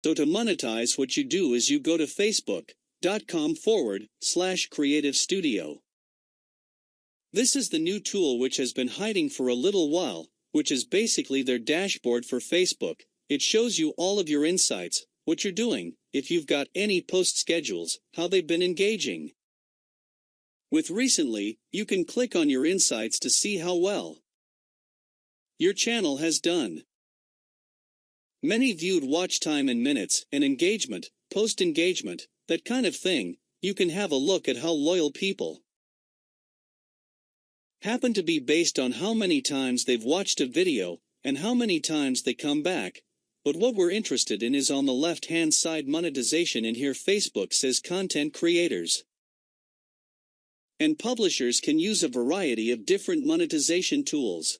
So to monetize, what you do is you go to facebook.com/creative studio. This is the new tool which has been hiding for a little while, which is basically their dashboard for Facebook. It shows you all of your insights, what you're doing, if you've got any post schedules, how they've been engaging. With recently, you can click on your insights to see how well your channel has done. Many viewed watch time in minutes, and engagement, post engagement, that kind of thing. You can have a look at how loyal people happen to be based on how many times they've watched a video, and how many times they come back. But what we're interested in is on the left-hand side, monetization, and here Facebook says content creators and publishers can use a variety of different monetization tools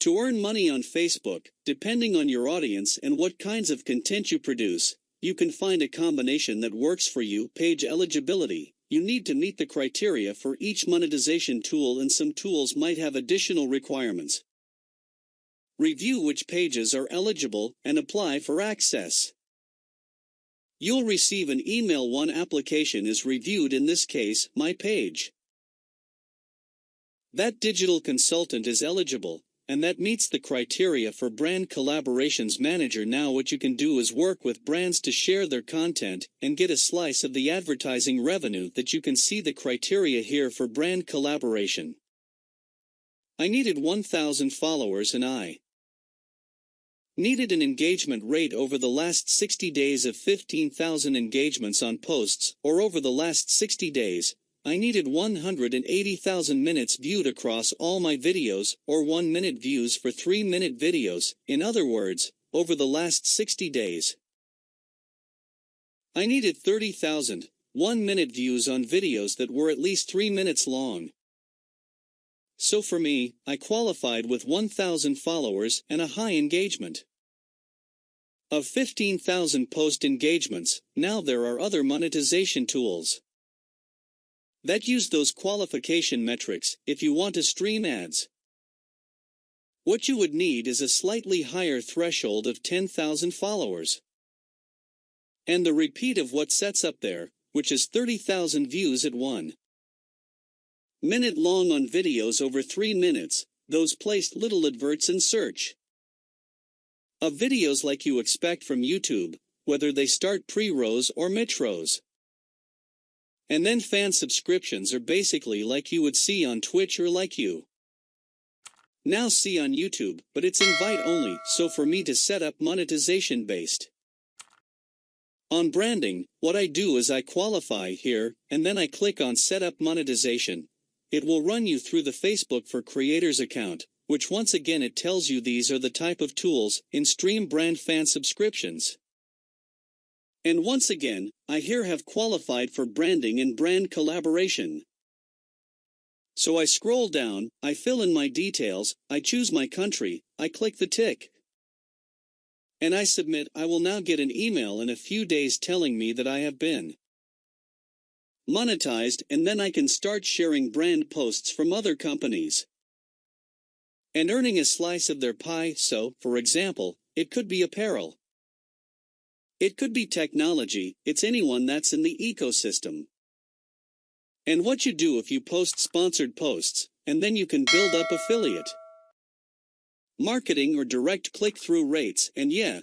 to earn money on Facebook. Depending on your audience and what kinds of content you produce, you can find a combination that works for you. Page eligibility. You need to meet the criteria for each monetization tool, and some tools might have additional requirements. Review which pages are eligible and apply for access. You'll receive an email one application is reviewed, in this case, my page. That digital consultant is eligible, and that meets the criteria for Brand Collaborations Manager. Now what you can do is work with brands to share their content and get a slice of the advertising revenue. That you can see the criteria here for brand collaboration. I needed 1,000 followers and I needed an engagement rate over the last 60 days of 15,000 engagements on posts, or over the last 60 days, I needed 180,000 minutes viewed across all my videos, or 1-minute views for 3-minute videos. In other words, over the last 60 days, I needed 30,000 1-minute views on videos that were at least 3 minutes long. So for me, I qualified with 1,000 followers and a high engagement of 15,000 post engagements. Now there are other monetization tools that use those qualification metrics. If you want to stream ads, what you would need is a slightly higher threshold of 10,000 followers, and the repeat of what sets up there, which is 30,000 views at 1 minute long on videos over 3 minutes, those placed little adverts in search of videos like you expect from YouTube, whether they start pre-rolls or mid-rolls. And then fan subscriptions are basically like you would see on Twitch, or like you now see on YouTube, but it's invite only. So for me to set up monetization based on branding, what I do is I qualify here, and then I click on set up monetization. It will run you through the Facebook for Creators account, which once again it tells you these are the type of tools in stream brand fan subscriptions. And once again, I here have qualified for branding and brand collaboration. So I scroll down, I fill in my details, I choose my country, I click the tick, and I submit. I will now get an email in a few days telling me that I have been monetized, and then I can start sharing brand posts from other companies and earning a slice of their pie. So, for example, it could be apparel. It could be technology. It's anyone that's in the ecosystem. And what you do if you post sponsored posts, and then you can build up affiliate marketing or direct click-through rates, and yeah.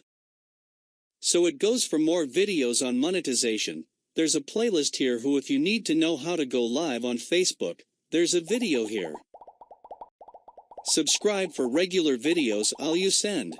So it goes for more videos on monetization. There's a playlist here who, if you need to know how to go live on Facebook, there's a video here. Subscribe for regular videos I'll you send.